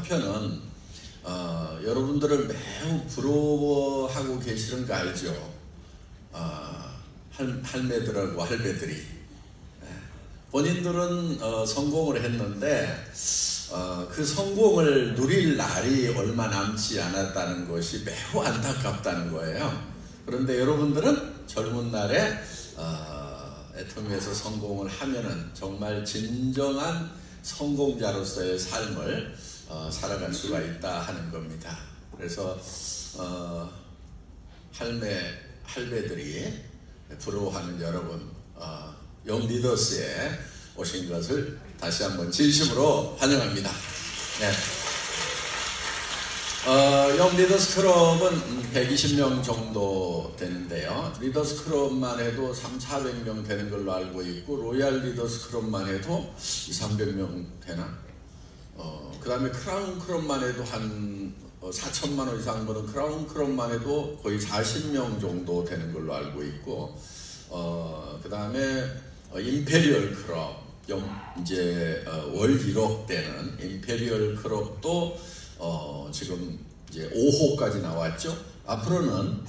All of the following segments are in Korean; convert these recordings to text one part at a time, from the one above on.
한편은 여러분들을 매우 부러워하고 계시는 거 알죠? 할매들하고 할배들이 본인들은 성공을 했는데 그 성공을 누릴 날이 얼마 남지 않았다는 것이 매우 안타깝다는 거예요. 그런데 여러분들은 젊은 날에 애터미에서 성공을 하면은 정말 진정한 성공자로서의 삶을 살아갈 수가 있다 하는 겁니다. 그래서 할배들이 부러워하는 여러분, 영 리더스에 오신 것을 다시 한번 진심으로 환영합니다. 네. 영 리더스 클럽은 120명 정도 되는데요. 리더스 클럽만 해도 300~400명 되는 걸로 알고 있고, 로얄 리더스 클럽만 해도 200~300명 되나? 그 다음에 크라운 클럽만 해도 한 4천만 원 이상 버는 크라운 클럽만 해도 거의 40명 정도 되는 걸로 알고 있고, 그 다음에 임페리얼 클럽, 이제 월 1억 되는 임페리얼 클럽도 지금 이제 5호까지 나왔죠. 앞으로는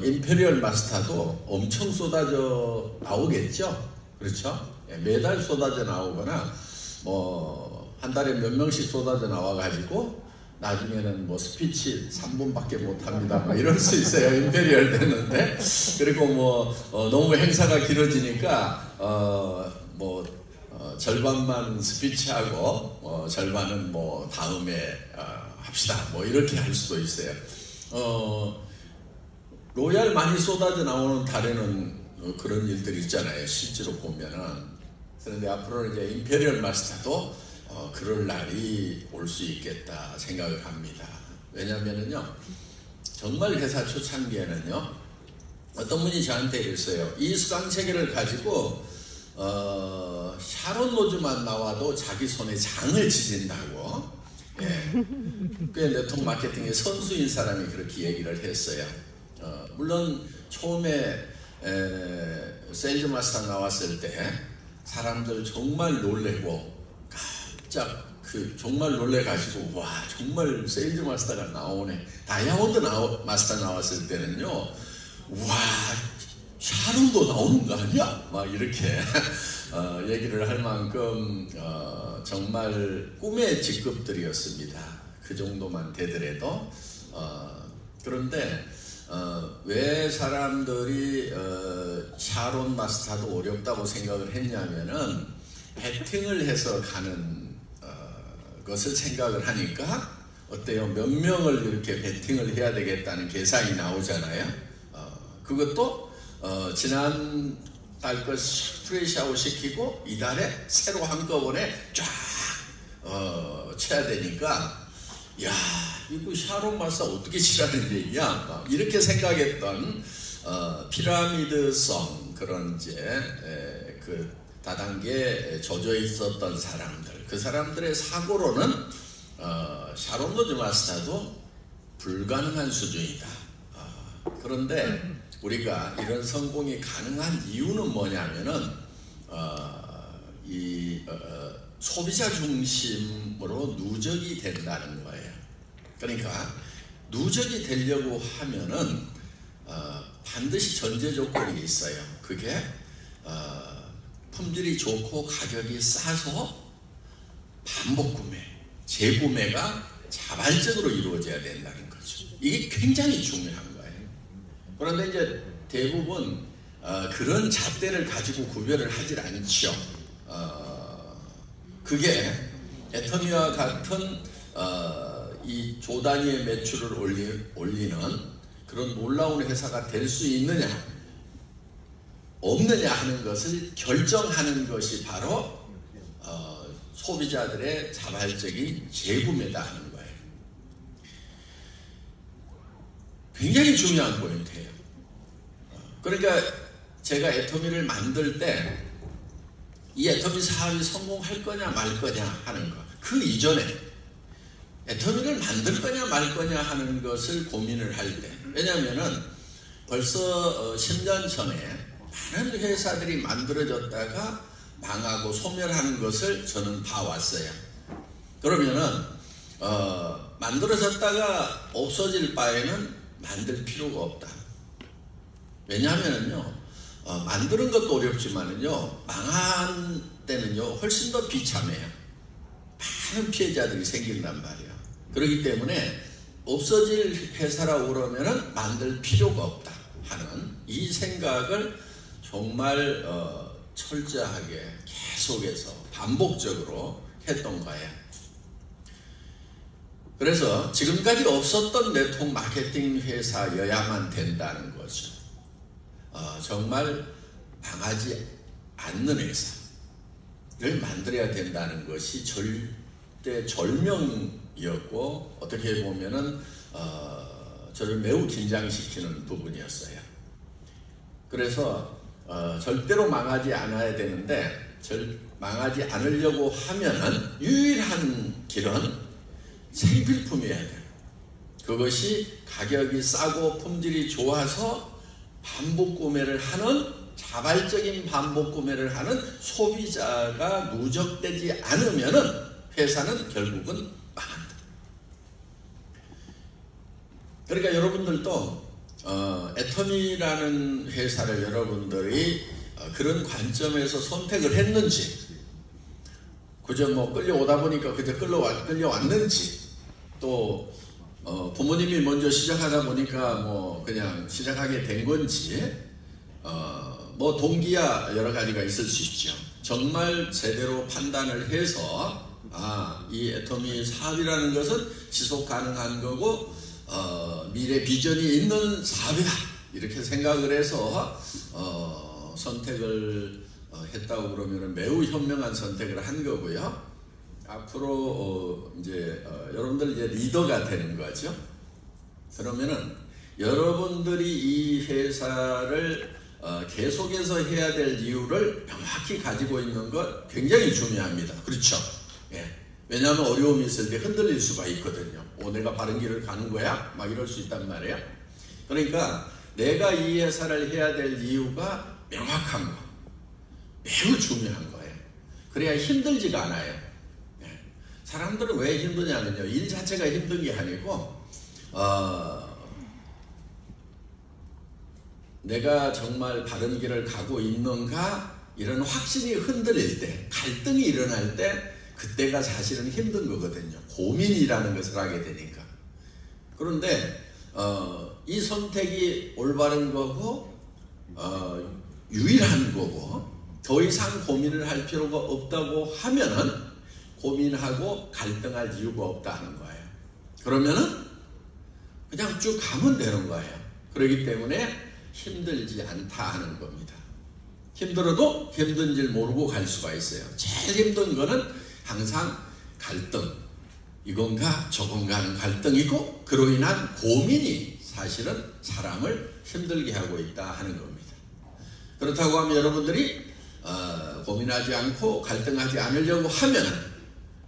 임페리얼 마스터도 엄청 쏟아져 나오겠죠. 그렇죠? 매달 쏟아져 나오거나 한 달에 몇 명씩 쏟아져 나와가지고 나중에는 스피치 3분밖에 못합니다 막 이럴 수 있어요. 임페리얼 되는데. 그리고 너무 행사가 길어지니까 절반만 스피치하고 절반은 다음에 합시다 이렇게 할 수도 있어요. 로얄 많이 쏟아져 나오는 달에는 그런 일들이 있잖아요. 실제로 보면은. 그런데 앞으로는 이제 임페리얼 마스터도 그럴 날이 올 수 있겠다 생각을 합니다. 왜냐면은요, 정말 회사 초창기에는요, 어떤 분이 저한테 이랬어요. 이 수강체계를 가지고 샤론 로즈만 나와도 자기 손에 장을 지진다고. 꽤 네트워크 마케팅의 선수인 사람이 그렇게 얘기를 했어요. 물론 처음에 세일즈 마스터 나왔을 때 사람들 정말 놀래고 깜짝 정말 놀래가지고 와 정말 세일즈 마스터가 나오네. 다이아몬드 마스터 나왔을 때는요, 와 샤론도 나오는 거 아니야? 막 이렇게 얘기를 할 만큼 정말 꿈의 직급들이었습니다. 그 정도만 되더라도. 그런데 왜 사람들이 샤론 마스터도 어렵다고 생각을 했냐면은 배팅을 해서 가는 것을 생각을 하니까 어때요? 몇 명을 이렇게 배팅을 해야 되겠다는 계산이 나오잖아요. 그것도 지난 달 거 프레시아웃 시키고 이달에 새로 한꺼번에 쫙 쳐야 되니까 야 이거 샤론 마스터 어떻게 치라는 얘기야? 이렇게 생각했던 피라미드성 그런 이제 그 다단계에 젖어 있었던 사람들, 그 사람들의 사고로는 샤론 로즈 마스터도 불가능한 수준이다. 그런데 우리가 이런 성공이 가능한 이유는 뭐냐면은 소비자 중심으로 누적이 된다는 거예요. 그러니까 누적이 되려고 하면은 반드시 전제 조건이 있어요. 그게 품질이 좋고 가격이 싸서 반복 구매, 재구매가 자발적으로 이루어져야 된다는 거죠. 이게 굉장히 중요한 거예요. 그런데 이제 대부분 그런 잣대를 가지고 구별을 하질 않죠. 그게 애터미와 같은 이 조단위의 매출을 올리는 그런 놀라운 회사가 될 수 있느냐 없느냐 하는 것을 결정하는 것이 바로 소비자들의 자발적인 재구매다 하는 거예요. 굉장히 중요한 포인트예요. 그러니까 제가 애터미를 만들 때 이 애터미 사업이 성공할 거냐 말 거냐 하는 것, 그 이전에 애터미를 만들 거냐 말 거냐 하는 것을 고민을 할 때, 왜냐하면은 벌써 10년 전에 많은 회사들이 만들어졌다가 망하고 소멸하는 것을 저는 봐왔어요. 그러면은 만들어졌다가 없어질 바에는 만들 필요가 없다. 왜냐하면요, 만드는 것도 어렵지만은요, 망한 때는요, 훨씬 더 비참해요. 많은 피해자들이 생긴단 말이에요. 그렇기 때문에 없어질 회사라고 그러면은 만들 필요가 없다 하는 이 생각을 정말 철저하게 계속해서 반복적으로 했던 거예요. 그래서 지금까지 없었던 네트워크 마케팅 회사여야만 된다는 거죠. 정말 망하지 않는 회사를 만들어야 된다는 것이 절대 절명이었고, 어떻게 보면은 저를 매우 긴장시키는 부분이었어요. 그래서 절대로 망하지 않아야 되는데, 망하지 않으려고 하면은 유일한 길은 생필품이어야 돼요. 그것이 가격이 싸고 품질이 좋아서 반복 구매를 하는, 자발적인 반복 구매를 하는 소비자가 누적되지 않으면은 회사는 결국은 망한다. 그러니까 여러분들도 애터미라는 회사를 여러분들이 그런 관점에서 선택을 했는지, 그저 뭐 끌려오다 보니까 그저 끌려왔는지, 또 부모님이 먼저 시작하다 보니까 뭐 그냥 시작하게 된 건지, 뭐 동기야 여러 가지가 있을 수 있죠. 정말 제대로 판단을 해서 이 애터미 사업이라는 것은 지속 가능한 거고 미래 비전이 있는 사업이다, 이렇게 생각을 해서 선택을 했다고 그러면 매우 현명한 선택을 한 거고요. 앞으로 여러분들 이제 리더가 되는 거죠. 그러면은 여러분들이 이 회사를 계속해서 해야 될 이유를 명확히 가지고 있는 것 굉장히 중요합니다. 그렇죠? 예. 왜냐하면 어려움이 있을 때 흔들릴 수가 있거든요. 내가 바른 길을 가는 거야? 막 이럴 수 있단 말이에요. 그러니까 내가 이 회사를 해야 될 이유가 명확한 거, 매우 중요한 거예요. 그래야 힘들지가 않아요. 예. 사람들은 왜 힘드냐면요, 일 자체가 힘든 게 아니고 내가 정말 바른 길을 가고 있는가, 이런 확신이 흔들릴 때, 갈등이 일어날 때, 그때가 사실은 힘든 거거든요. 고민이라는 것을 하게 되니까. 그런데 이 선택이 올바른 거고 유일한 거고, 더 이상 고민을 할 필요가 없다고 하면은 고민하고 갈등할 이유가 없다 하는 거예요. 그러면은 그냥 쭉 가면 되는 거예요. 그렇기 때문에 힘들지 않다 하는 겁니다. 힘들어도 힘든 줄 모르고 갈 수가 있어요. 제일 힘든 거는 항상 갈등, 이건가 저건가 하는 갈등이고, 그로 인한 고민이 사실은 사람을 힘들게 하고 있다 하는 겁니다. 그렇다고 하면 여러분들이 고민하지 않고 갈등하지 않으려고 하면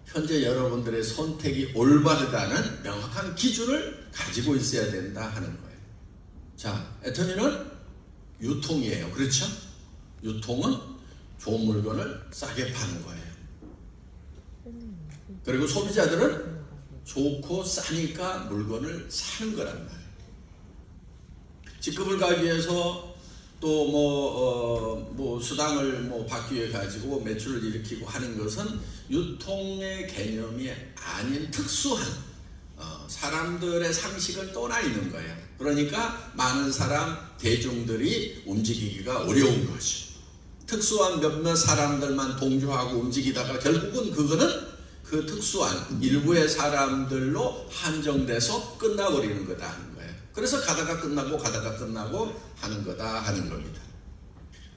현재 여러분들의 선택이 올바르다는 명확한 기준을 가지고 있어야 된다 하는 거예요. 자, 애터미는 유통이에요. 그렇죠? 유통은 좋은 물건을 싸게 파는 거예요. 그리고 소비자들은 좋고 싸니까 물건을 사는 거란 말이에요. 직급을 가기 위해서 또 수당을 받기 위해 가지고 매출을 일으키고 하는 것은 유통의 개념이 아닌 특수한 사람들의 상식을 떠나 있는 거예요. 그러니까 많은 사람, 대중들이 움직이기가 어려운 거죠. 특수한 몇몇 사람들만 동조하고 움직이다가 결국은 그거는 그 특수한 일부의 사람들로 한정돼서 끝나버리는 거다 하는 거예요. 그래서 가다가 끝나고 하는 거다 하는 겁니다.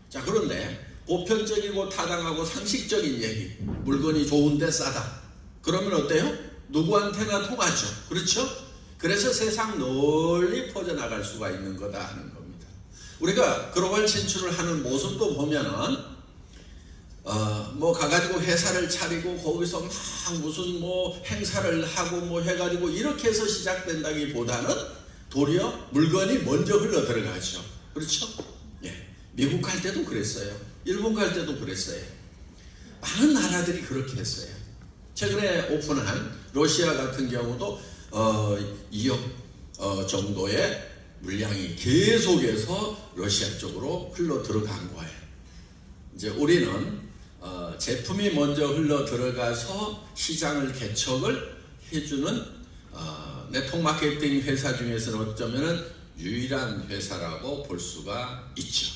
자, 그런데 보편적이고 타당하고 상식적인 얘기, 물건이 좋은데 싸다, 그러면 어때요? 누구한테나 통하죠. 그렇죠? 그래서 세상 널리 퍼져나갈 수가 있는 거다 하는 겁니다. 우리가 글로벌 진출을 하는 모습도 보면은 가가지고 회사를 차리고 거기서 막 무슨 행사를 하고 해가지고 이렇게 해서 시작된다기보다는 도리어 물건이 먼저 흘러 들어가죠. 그렇죠? 예. 미국 갈 때도 그랬어요. 일본 갈 때도 그랬어요. 많은 나라들이 그렇게 했어요. 최근에 오픈한 러시아 같은 경우도 2억 정도의 물량이 계속해서 러시아 쪽으로 흘러 들어간 거예요. 이제 우리는 제품이 먼저 흘러 들어가서 시장을 개척을 해주는 네트워크 마케팅 회사 중에서는 어쩌면 유일한 회사라고 볼 수가 있죠.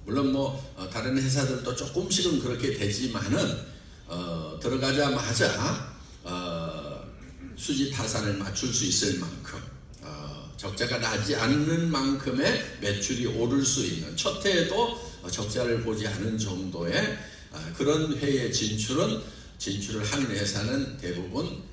물론 다른 회사들도 조금씩은 그렇게 되지만은 들어가자마자 수지 타산을 맞출 수 있을 만큼 적자가 나지 않는 만큼의 매출이 오를 수 있는, 첫 해에도 적자를 보지 않은 정도의 그런 해의 진출을 하는 회사는 대부분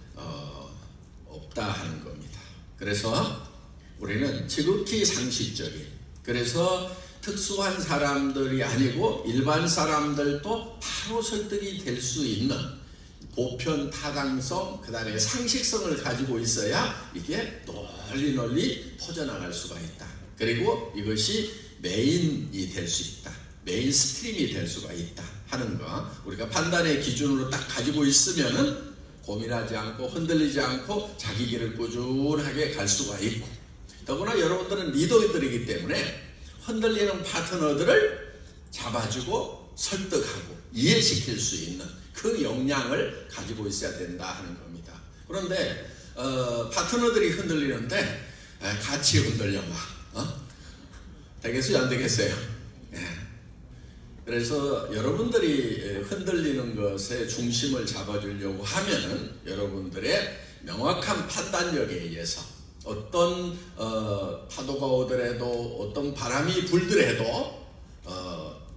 없다 하는 겁니다. 그래서 우리는 지극히 상식적인, 그래서 특수한 사람들이 아니고 일반 사람들도 바로 설득이 될 수 있는 보편 타당성, 그 다음에 상식성을 가지고 있어야 이게 널리 퍼져나갈 수가 있다. 그리고 이것이 메인이 될 수 있다. 메인 스트림이 될 수가 있다 하는 거, 우리가 판단의 기준으로 딱 가지고 있으면은 고민하지 않고 흔들리지 않고 자기 길을 꾸준하게 갈 수가 있고, 더구나 여러분들은 리더들이기 때문에 흔들리는 파트너들을 잡아주고 설득하고 이해시킬 수 있는 그 역량을 가지고 있어야 된다 하는 겁니다. 그런데 파트너들이 흔들리는데 같이 흔들려봐. 되겠어요? 안 되겠어요? 그래서 여러분들이 흔들리는 것에 중심을 잡아주려고 하면은 여러분들의 명확한 판단력에 의해서 어떤 파도가 오더라도 어떤 바람이 불더라도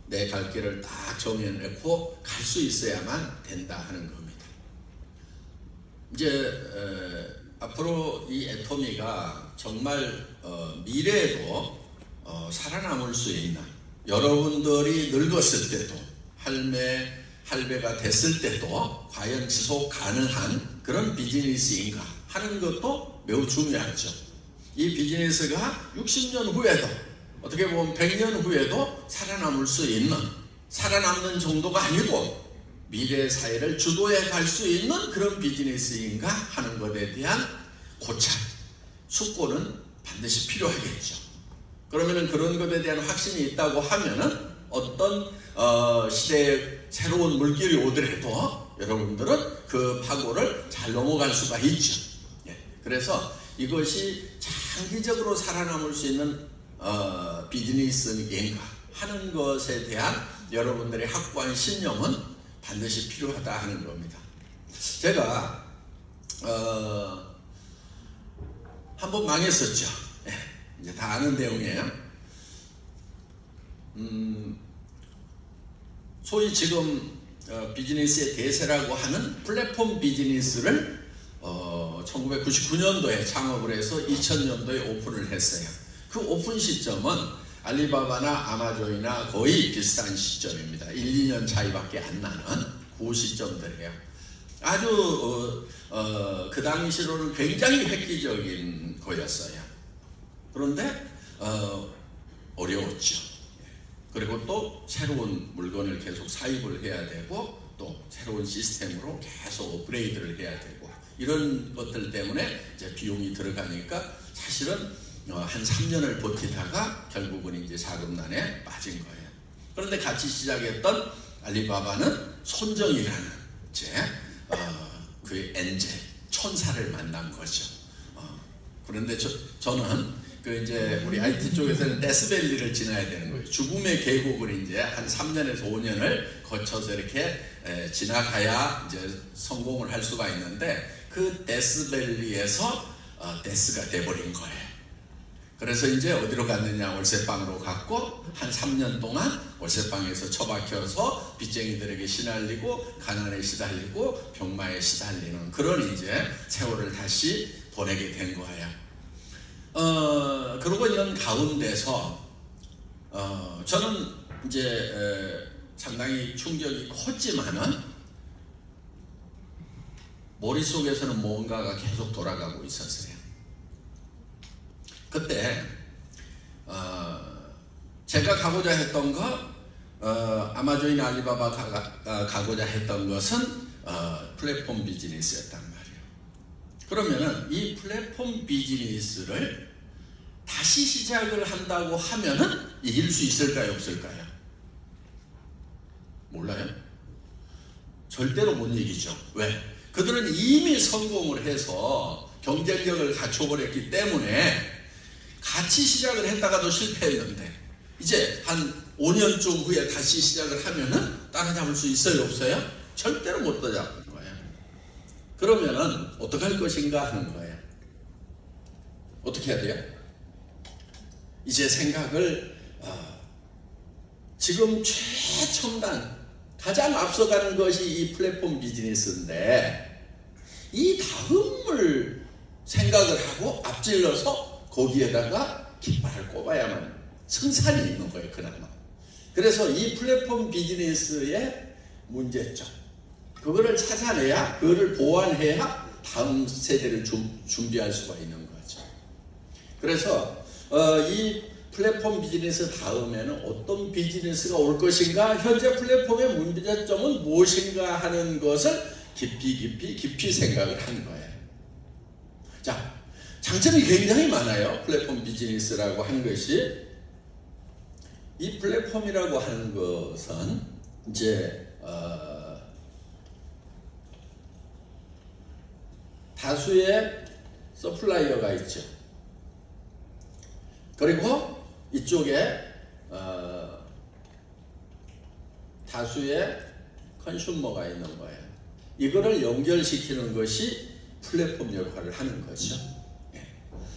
내 갈 길을 딱 정해놓고 갈 수 있어야만 된다 하는 겁니다. 이제 앞으로 이 애토미가 정말 미래에도 살아남을 수 있는, 여러분들이 늙었을 때도 할배가 됐을 때도 과연 지속 가능한 그런 비즈니스인가 하는 것도 매우 중요하죠. 이 비즈니스가 60년 후에도, 어떻게 보면 100년 후에도 살아남을 수 있는, 살아남는 정도가 아니고 미래 사회를 주도해 갈 수 있는 그런 비즈니스인가 하는 것에 대한 고찰, 숙고는 반드시 필요하겠죠. 그러면은 그런 것에 대한 확신이 있다고 하면은 어떤 시대에 새로운 물길이 오더라도 여러분들은 그 파고를 잘 넘어갈 수가 있죠. 그래서 이것이 장기적으로 살아남을 수 있는 비즈니스인가 하는 것에 대한 여러분들의 확고한 신념은 반드시 필요하다 하는 겁니다. 제가 한번 망했었죠. 이제 다 아는 내용이에요. 소위 지금 비즈니스의 대세라고 하는 플랫폼 비즈니스를 1999년도에 창업을 해서 2000년도에 오픈을 했어요. 그 오픈 시점은 알리바바나 아마존이나 거의 비슷한 시점입니다. 1, 2년 차이밖에 안 나는 그 시점들이에요. 아주 그 당시로는 굉장히 획기적인 거였어요. 그런데 어려웠죠. 그리고 또 새로운 물건을 계속 사입을 해야 되고 또 새로운 시스템으로 계속 업그레이드를 해야 되고 이런 것들 때문에 이제 비용이 들어가니까 사실은 한 3년을 버티다가 결국은 이제 자금난에 빠진 거예요. 그런데 같이 시작했던 알리바바는 손정이라는 그 엔젤 천사를 만난 거죠. 그런데 저는 이제 우리 IT 쪽에서는 데스밸리를 지나야 되는 거예요. 죽음의 계곡을 이제 한 3년에서 5년을 거쳐서 이렇게 지나가야 이제 성공을 할 수가 있는데 그 데스밸리에서 데스가 돼버린 거예요. 그래서 이제 어디로 갔느냐, 월세방으로 갔고 한 3년 동안 월세방에서 처박혀서 빚쟁이들에게 시달리고 가난에 시달리고 병마에 시달리는 그런 이제 세월을 다시 보내게 된 거예요. 그러고 있는 가운데서 저는 이제 상당히 충격이 컸지만은 머릿속에서는 뭔가가 계속 돌아가고 있었어요. 그때 제가 가고자 했던 거, 아마존이나 알리바바 가고자 했던 것은 플랫폼 비즈니스였단 말이에요. 그러면은 이 플랫폼 비즈니스를 다시 시작을 한다고 하면은 이길 수 있을까요, 없을까요? 몰라요? 절대로 못 이기죠. 왜? 그들은 이미 성공을 해서 경쟁력을 갖춰버렸기 때문에 같이 시작을 했다가도 실패했는데 이제 한 5년쯤 후에 다시 시작을 하면은 따라잡을 수 있어요, 없어요? 절대로 못 따라잡는 거예요. 그러면은 어떻게 할 것인가 하는 거예요. 어떻게 해야 돼요? 이제 생각을 지금 최첨단 가장 앞서가는 것이 이 플랫폼 비즈니스인데 이 다음을 생각을 하고 앞질러서 거기에다가 깃발을 꼽아야만 승산이 있는 거예요, 그나마. 그래서 이 플랫폼 비즈니스의 문제점, 그거를 찾아내야, 그거를 보완해야 다음 세대를 준비할 수가 있는 거죠. 그래서 이 플랫폼 비즈니스 다음에는 어떤 비즈니스가 올 것인가, 현재 플랫폼의 문제점은 무엇인가 하는 것을 깊이 생각을 한 거예요. 자, 장점이 굉장히 많아요. 플랫폼 비즈니스라고 하는 것이. 이 플랫폼이라고 하는 것은 이제 다수의 서플라이어가 있죠. 그리고 이쪽에 다수의 컨슈머가 있는 거예요. 이거를 연결시키는 것이 플랫폼 역할을 하는 거죠.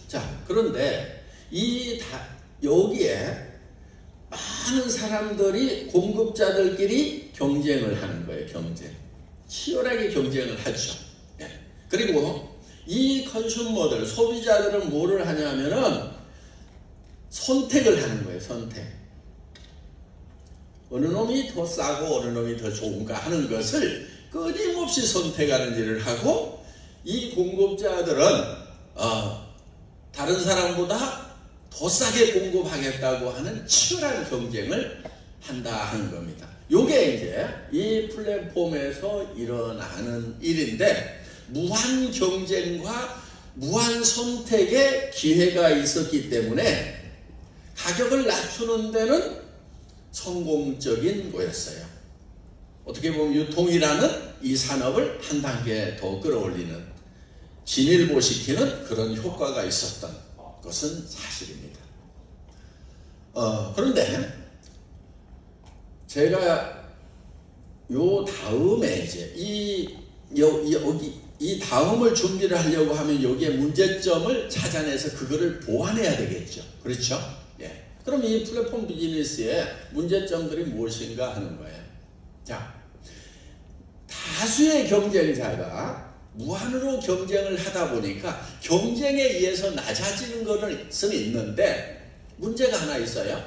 자, 그런데 여기에 많은 사람들이 공급자들끼리 경쟁을 하는 거예요. 치열하게 경쟁을 하죠. 그리고 이 컨슈머들, 소비자들은 뭐를 하냐면은 선택을 하는 거예요. 선택. 어느 놈이 더 싸고 어느 놈이 더 좋은가 하는 것을 끊임없이 선택하는 일을 하고, 이 공급자들은 다른 사람보다 더 싸게 공급하겠다고 하는 치열한 경쟁을 한다 하는 겁니다. 요게 이제 이 플랫폼에서 일어나는 일인데, 무한 경쟁과 무한 선택의 기회가 있었기 때문에 가격을 낮추는 데는 성공적인 거였어요. 어떻게 보면 유통이라는 이 산업을 한 단계 더 끌어올리는, 진일보시키는 그런 효과가 있었던 것은 사실입니다. 그런데 제가 요 다음에 이제 이 다음을 준비를 하려고 하면 여기에 문제점을 찾아내서 그거를 보완해야 되겠죠. 그렇죠? 예. 그럼 이 플랫폼 비즈니스의 문제점들이 무엇인가 하는 거예요. 자, 다수의 경쟁자가 무한으로 경쟁을 하다 보니까 경쟁에 의해서 낮아지는 것은 있는데 문제가 하나 있어요.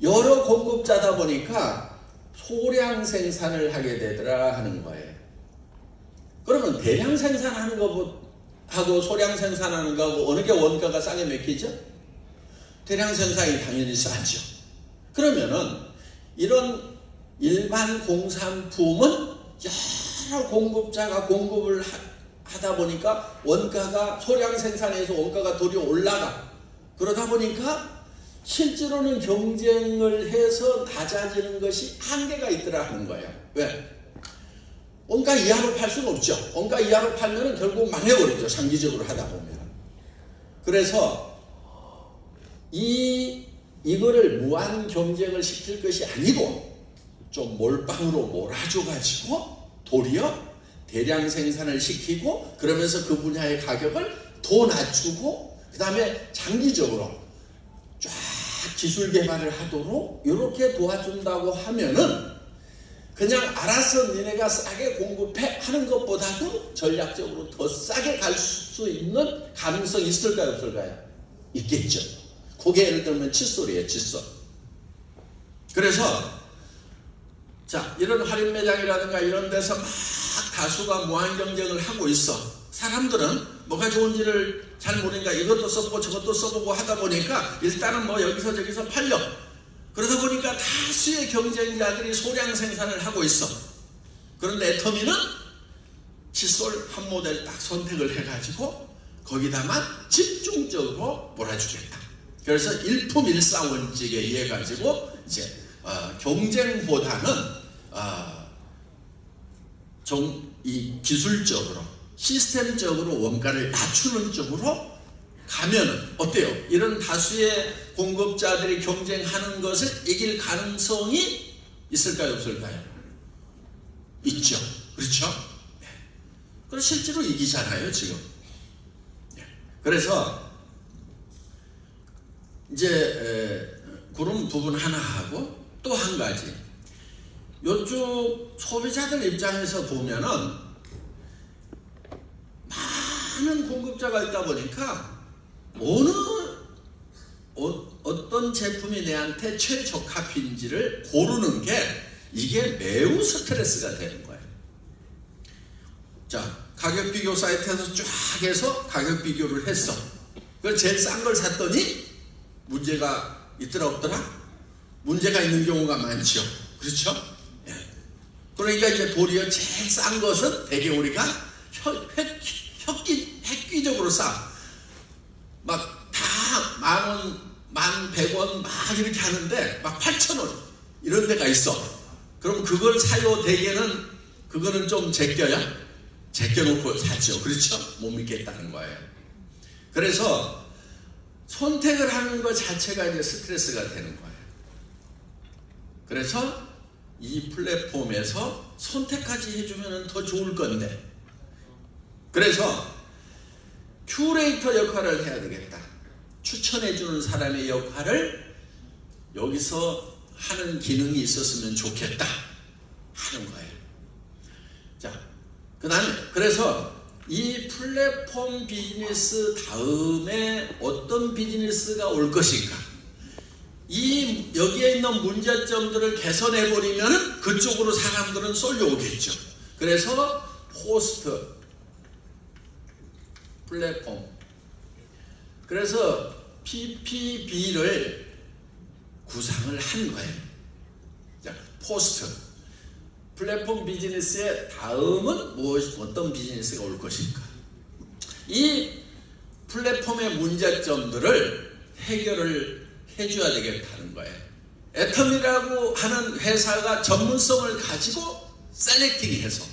여러 공급자다 보니까 소량 생산을 하게 되더라 하는 거예요. 그러면 대량 생산하는 거하고 소량 생산하는 거하고 어느 게 원가가 싸게 맥히죠? 대량 생산이 당연히 싸죠. 그러면은 이런 일반 공산품은 여러 공급자가 공급을 하다 보니까 원가가, 소량 생산에서 원가가 도리어 올라가. 그러다 보니까 실제로는 경쟁을 해서 낮아지는 것이 한계가 있더라 하는 거예요. 왜? 원가 이하로 팔 수는 없죠. 원가 이하로 팔면 결국 망해버리죠. 장기적으로 하다 보면. 그래서 이거를 무한 경쟁을 시킬 것이 아니고 좀 몰빵으로 몰아줘가지고 도리어 대량 생산을 시키고, 그러면서 그 분야의 가격을 더 낮추고, 그 다음에 장기적으로 쫙 기술 개발을 하도록 이렇게 도와준다고 하면은 그냥 알아서 니네가 싸게 공급해 하는 것보다도 전략적으로 더 싸게 갈 수 있는 가능성이 있을까요, 없을까요? 있겠죠. 그게 예를 들면 칫솔이에요, 칫솔. 그래서 자, 이런 할인 매장이라든가 이런 데서 막 다수가 무한 경쟁을 하고 있어. 사람들은 뭐가 좋은지를 잘 모르니까 이것도 써보고 저것도 써보고 하다 보니까 일단은 뭐 여기서 저기서 팔려. 그러다 보니까 다수의 경쟁자들이 소량 생산을 하고 있어. 그런데 애터미는 칫솔 한 모델 딱 선택을 해가지고 거기다만 집중적으로 몰아주겠다. 그래서 일품일사원칙에 의해 가지고 이제 경쟁보다는 이 기술적으로 시스템적으로 원가를 낮추는 쪽으로 가면은 어때요? 이런 다수의 공급자들이 경쟁하는 것을 이길 가능성이 있을까요? 없을까요? 있죠. 그렇죠? 네. 그럼 실제로 이기잖아요, 지금. 네. 그래서 이제 그런 부분 하나 하고 또 한 가지, 이쪽 소비자들 입장에서 보면은 많은 공급자가 있다 보니까 어떤 제품이 내한테 최적합인지를 고르는 게 이게 매우 스트레스가 되는 거예요. 자, 가격 비교 사이트에서 쫙 해서 가격 비교를 했어. 그걸 제일 싼 걸 샀더니 문제가 있더라 없더라? 문제가 있는 경우가 많죠. 그렇죠? 예. 그러니까 이제 도리어 제일 싼 것은 대개 우리가 획기적으로 싸. 막 다 만원, 11,000원 막 이렇게 하는데 막 8,000원 이런 데가 있어. 그럼 그걸 사요. 대개는 그거는 좀 제껴놓고 사죠. 그렇죠? 못 믿겠다는 거예요. 그래서 선택을 하는 것 자체가 이제 스트레스가 되는 거예요. 그래서 이 플랫폼에서 선택까지 해주면 더 좋을 건데, 그래서 큐레이터 역할을 해야 되겠다. 추천해주는 사람의 역할을 여기서 하는 기능이 있었으면 좋겠다 하는 거예요. 자, 그 다음에 그래서 이 플랫폼 비즈니스 다음에 어떤 비즈니스가 올 것인가, 여기에 있는 문제점들을 개선해버리면 그쪽으로 사람들은 쏠려오겠죠. 그래서 포스트 플랫폼, 그래서 PPB를 구상을 한 거예요. 자, 포스트 플랫폼 비즈니스의 다음은 어떤 비즈니스가 올 것인가, 이 플랫폼의 문제점들을 해결을 해줘야 되겠다는 거예요. 애텀이라고 하는 회사가 전문성을 가지고 셀렉팅해서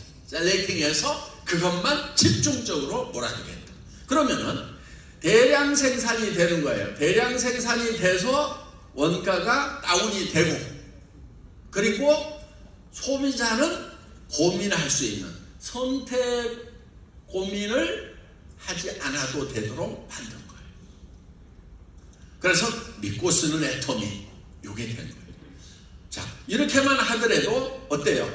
그것만 집중적으로 몰아주겠다. 그러면은 대량 생산이 되는 거예요. 대량 생산이 돼서 원가가 다운이 되고, 그리고 소비자는 고민할 수 있는 선택 고민을 하지 않아도 되도록 만든 거예요. 그래서 믿고 쓰는 애터미, 이게 된 거예요. 자, 이렇게만 하더라도 어때요?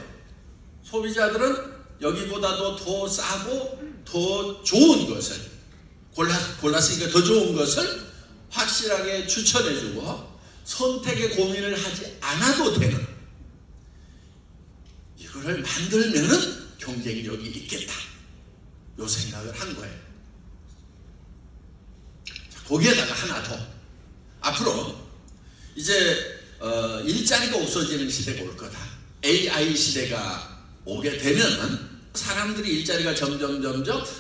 소비자들은 여기보다도 더 싸고 더 좋은 것을 골랐으니까 더 좋은 것을 확실하게 추천해주고 선택의 고민을 하지 않아도 되는, 이거를 만들면은 경쟁력이 있겠다, 요 생각을 한 거예요. 자, 거기에다가 하나 더, 앞으로 이제 일자리가 없어지는 시대가 올 거다. AI 시대가 오게 되면은 사람들이 일자리가 점점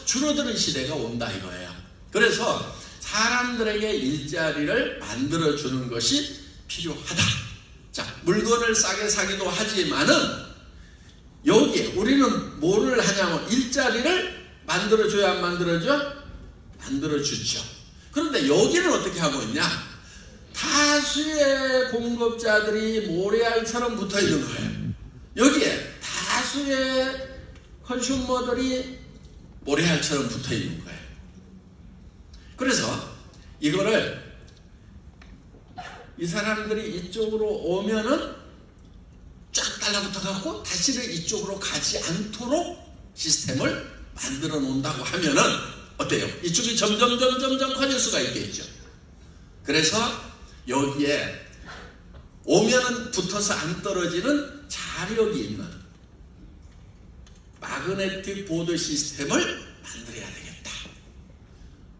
줄어드는 시대가 온다 이거예요. 그래서 사람들에게 일자리를 만들어주는 것이 필요하다. 자, 물건을 싸게 사기도 하지만은 여기에 우리는 뭐를 하냐면 일자리를 만들어줘야 안 만들어줘? 만들어주죠. 그런데 여기는 어떻게 하고 있냐? 다수의 공급자들이 모래알처럼 붙어있는 거예요. 여기에 다수의 컨슈머들이 모래알처럼 붙어있는 거예요. 그래서 이거를 이 사람들이 이쪽으로 오면은 쫙 달라붙어갖고 다시는 이쪽으로 가지 않도록 시스템을 만들어 놓는다고 하면은 어때요? 이쪽이 점점 커질 수가 있겠죠. 그래서 여기에 오면은 붙어서 안 떨어지는 자력이 있는 마그네틱 보드 시스템을 만들어야 되겠다.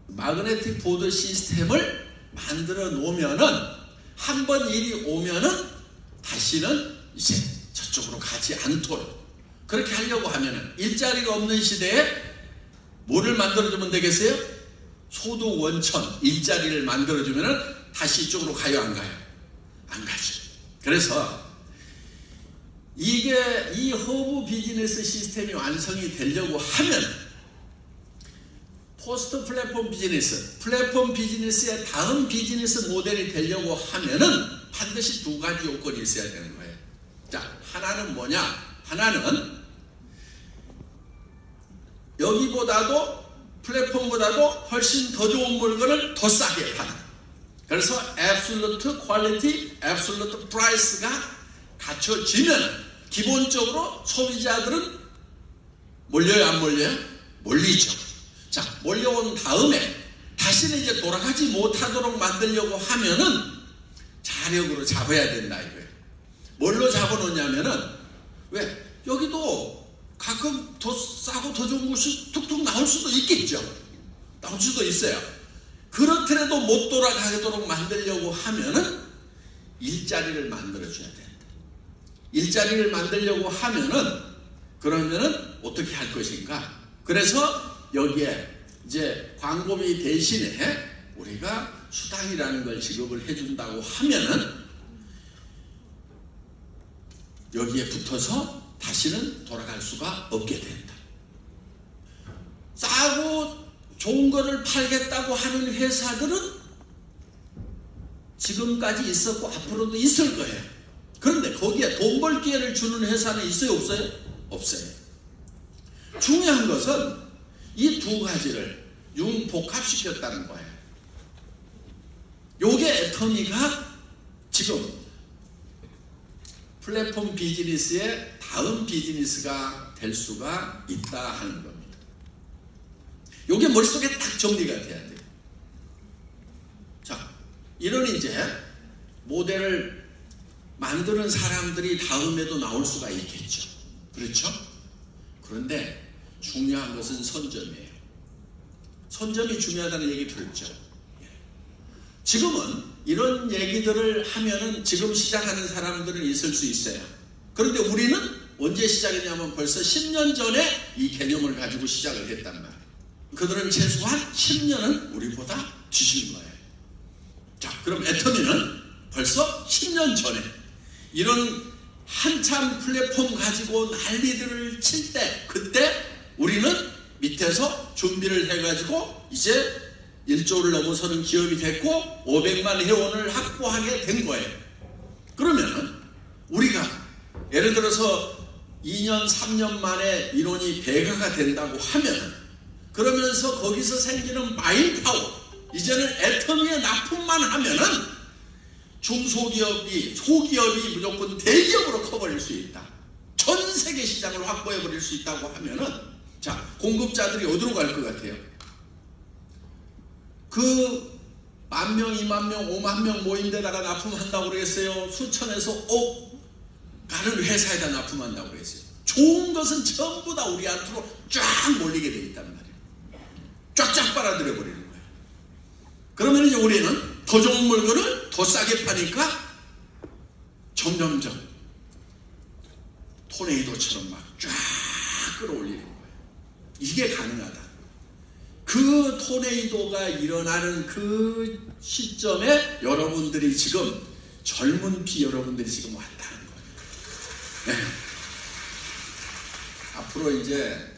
마그네틱 보드 시스템을 만들어 놓으면은 한 번 일이 오면은 다시는 이제 저쪽으로 가지 않도록 그렇게 하려고 하면은 일자리가 없는 시대에 뭐를 만들어주면 되겠어요? 소득 원천, 일자리를 만들어주면은 다시 이쪽으로 가요, 안 가요? 안 가죠. 그래서 이게 이 허브 비즈니스 시스템이 완성이 되려고 하면 포스트 플랫폼 비즈니스, 플랫폼 비즈니스의 다음 비즈니스 모델이 되려고 하면은 반드시 두 가지 요건이 있어야 되는 거예요. 자, 하나는 뭐냐? 하나는 여기보다도 플랫폼보다도 훨씬 더 좋은 물건을 더 싸게 파는. 그래서 absolute quality, absolute price가 갖춰지면 기본적으로 소비자들은 몰려요, 안 몰려요? 몰리죠. 자, 몰려온 다음에 다시는 이제 돌아가지 못하도록 만들려고 하면은 자력으로 잡아야 된다 이거예요. 뭘로 잡아놓냐면은 왜? 여기도 가끔 더 싸고 더 좋은 곳이 툭툭 나올 수도 있겠죠. 나올 수도 있어요. 그렇더라도 못 돌아가도록 만들려고 하면은 일자리를 만들어줘야 된다. 일자리를 만들려고 하면은 그러면은 어떻게 할 것인가? 그래서 여기에 이제 광고비 대신에 우리가 수당이라는 걸 지급을 해준다고 하면은 여기에 붙어서 다시는 돌아갈 수가 없게 된다. 싸고 좋은 거를 팔겠다고 하는 회사들은 지금까지 있었고 앞으로도 있을 거예요. 그런데 거기에 돈 벌 기회를 주는 회사는 있어요, 없어요? 없어요. 중요한 것은 이 두 가지를 융복합시켰다는 거예요. 요게 애터미가 지금 플랫폼 비즈니스의 다음 비즈니스가 될 수가 있다 하는 겁니다. 요게 머릿속에 딱 정리가 돼야 돼요. 자, 이런 이제 모델을 만드는 사람들이 다음에도 나올 수가 있겠죠. 그렇죠? 그런데 중요한 것은 선점이에요. 선점이 중요하다는 얘기 들었죠. 지금은 이런 얘기들을 하면은 지금 시작하는 사람들은 있을 수 있어요. 그런데 우리는 언제 시작했냐면 벌써 10년 전에 이 개념을 가지고 시작을 했단 말이에요. 그들은 최소한 10년은 우리보다 뒤진 거예요. 자, 그럼 애터미는 벌써 10년 전에 이런 한참 플랫폼 가지고 난리들을 칠 때, 그때 우리는 밑에서 준비를 해가지고 이제 1조를 넘어서는 기업이 됐고 500만 회원을 확보하게 된 거예요. 그러면은 우리가 예를 들어서 2년 3년 만에 인원이 배가가 된다고 하면, 그러면서 거기서 생기는 마인 파워, 이제는 애터미에 납품만 하면은 중소기업이, 소기업이 무조건 대기업으로 커버릴 수 있다. 전 세계 시장을 확보해버릴 수 있다고 하면은, 자, 공급자들이 어디로 갈 것 같아요? 그 10,000명, 20,000명, 50,000명 모인 데다가 납품한다고 그랬어요. 수천에서 억 가는 회사에다 납품한다고 그랬어요. 좋은 것은 전부 다 우리한테로 쫙 몰리게 돼 있단 말이에요. 쫙쫙 빨아들여 버리는 거예요. 그러면 이제 우리는 더 좋은 물건을 더 싸게 파니까 점점점 토네이도처럼 막 쫙 끌어올리는 거예요. 이게 가능하다. 그 토네이도가 일어나는 그 시점에 여러분들이 지금, 젊은 피 여러분들이 지금 왔다는 거예요. 네. 앞으로 이제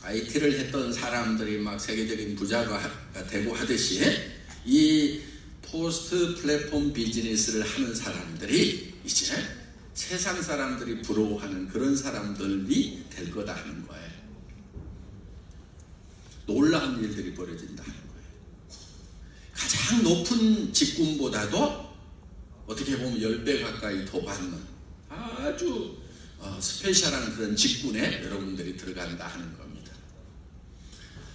IT를 했던 사람들이 막 세계적인 부자가 되고 하듯이 이 포스트 플랫폼 비즈니스를 하는 사람들이 이제 세상 사람들이 부러워하는 그런 사람들이 될 거다 하는 거예요. 놀라운 일들이 벌어진다 하는 거예요. 가장 높은 직군보다도 어떻게 보면 10배 가까이 더 받는 아주 스페셜한 그런 직군에 여러분들이 들어간다 하는 겁니다.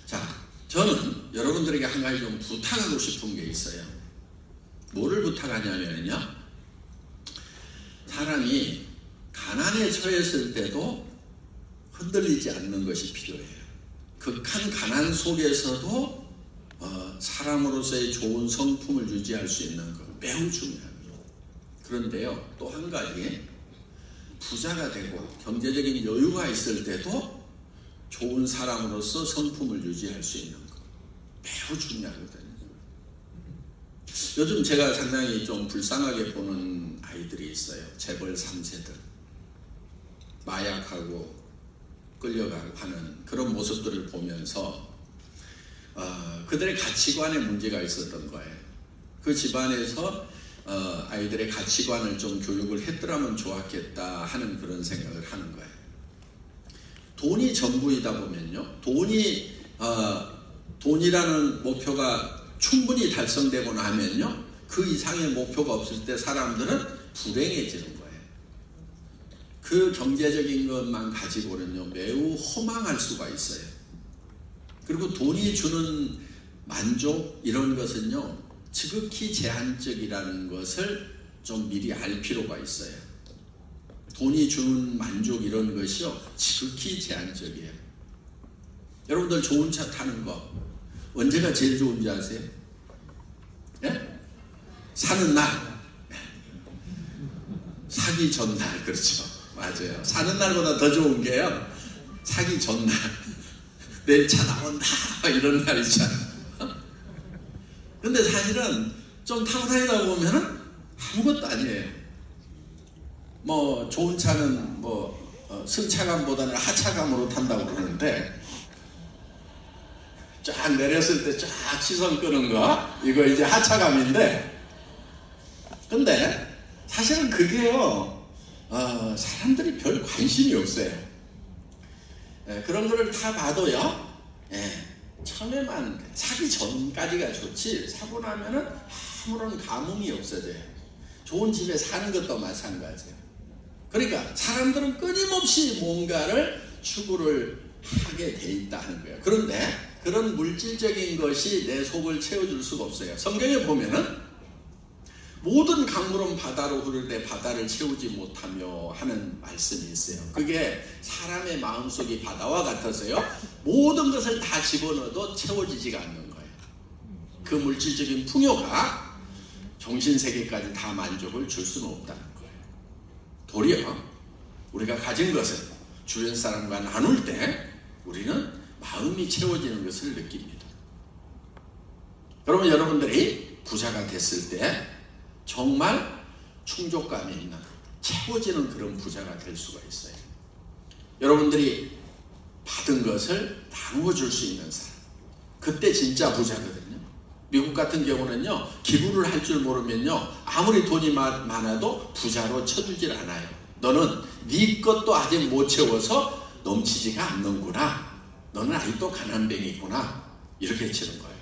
자, 저는 여러분들에게 한 가지 좀 부탁하고 싶은 게 있어요. 뭐를 부탁하냐면요, 사람이 가난에 처했을 때도 흔들리지 않는 것이 필요해요. 극한 가난 속에서도 사람으로서의 좋은 성품을 유지할 수 있는 것 매우 중요합니다. 그런데요, 또 한 가지, 부자가 되고 경제적인 여유가 있을 때도 좋은 사람으로서 성품을 유지할 수 있는 것 매우 중요하거든요. 요즘 제가 상당히 좀 불쌍하게 보는 아이들이 있어요. 재벌 3세들 마약하고 끌려가고 하는 그런 모습들을 보면서 그들의 가치관에 문제가 있었던 거예요. 그 집안에서 아이들의 가치관을 좀 교육을 했더라면 좋았겠다 하는 그런 생각을 하는 거예요. 돈이 전부이다 보면요, 돈이라는 목표가 충분히 달성되고 나면요, 그 이상의 목표가 없을 때 사람들은 불행해지는 거예요. 그 경제적인 것만 가지고는요 매우 허망할 수가 있어요. 그리고 돈이 주는 만족 이런 것은요 지극히 제한적이라는 것을 좀 미리 알 필요가 있어요. 돈이 주는 만족 이런 것이요 지극히 제한적이에요. 여러분들 좋은 차 타는 거 언제가 제일 좋은지 아세요? 예? 사는 날, 사기 전날. 그렇죠, 맞아요. 사는 날보다 더 좋은 게요 사기 전날, 내 차 나온다 이런 날 있잖아요. 근데 사실은 좀 타고 다니다 보면은 아무것도 아니에요. 뭐 좋은 차는 뭐 승차감보다는 하차감으로 탄다고 그러는데, 쫙 내렸을 때 쫙 시선 끄는 거 이거 이제 하차감인데, 근데 사실은 그게요 사람들이 별 관심이 없어요. 그런 거를 다 봐도요 처음에만 사기 전까지가 좋지 사고 나면은 아무런 감흥이 없어져요. 좋은 집에 사는 것도 마찬가지예요. 그러니까 사람들은 끊임없이 뭔가를 추구를 하게 돼 있다는 거예요. 그런데 그런 물질적인 것이 내 속을 채워줄 수가 없어요. 성경에 보면은 모든 강물은 바다로 흐르되 바다를 채우지 못하며 하는 말씀이 있어요. 그게 사람의 마음속이 바다와 같아서요 모든 것을 다 집어넣어도 채워지지가 않는 거예요. 그 물질적인 풍요가 정신세계까지 다 만족을 줄 수는 없다는 거예요. 도리어 우리가 가진 것을 주변 사람과 나눌 때 우리는 마음이 채워지는 것을 느낍니다. 그러면 여러분들이 부자가 됐을 때 정말 충족감이 있는 채워지는 그런 부자가 될 수가 있어요. 여러분들이 받은 것을 나누어 줄 수 있는 사람, 그때 진짜 부자거든요. 미국 같은 경우는요 기부를 할 줄 모르면요 아무리 돈이 많아도 부자로 쳐주질 않아요. 너는 네 것도 아직 못 채워서 넘치지가 않는구나, 너는 아직도 가난뱅이구나, 이렇게 치는 거예요.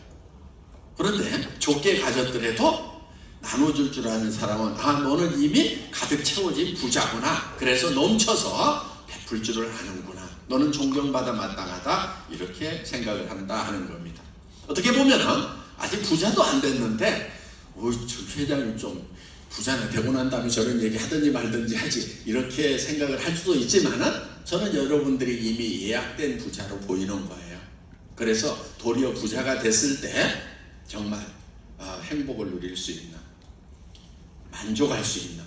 그런데 좁게 가졌더라도 나눠줄 줄 아는 사람은 너는 이미 가득 채워진 부자구나, 그래서 넘쳐서 베풀 줄을 아는구나, 너는 존경받아 마땅하다, 이렇게 생각을 한다 하는 겁니다. 어떻게 보면은 아직 부자도 안 됐는데 저 회장이 좀 부자나 되고 난 다음에 저런 얘기 하든지 말든지 하지, 이렇게 생각을 할 수도 있지만은 저는 여러분들이 이미 예약된 부자로 보이는 거예요. 그래서 도리어 부자가 됐을 때 정말 행복을 누릴 수 있는, 만족할 수 있는,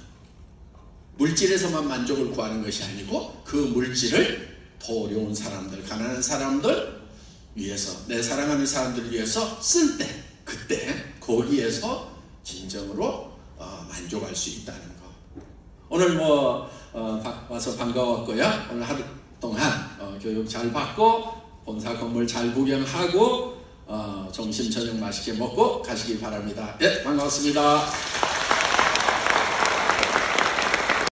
물질에서만 만족을 구하는 것이 아니고 그 물질을 더 어려운 사람들, 가난한 사람들 위해서, 내 사랑하는 사람들 위해서 쓸 때, 그때 거기에서 진정으로 만족할 수 있다는 거. 오늘 와서 반가웠고요. 오늘 하루 동안 교육 잘 받고 본사 건물 잘 구경하고 점심 저녁 맛있게 먹고 가시기 바랍니다. 예, 반갑습니다.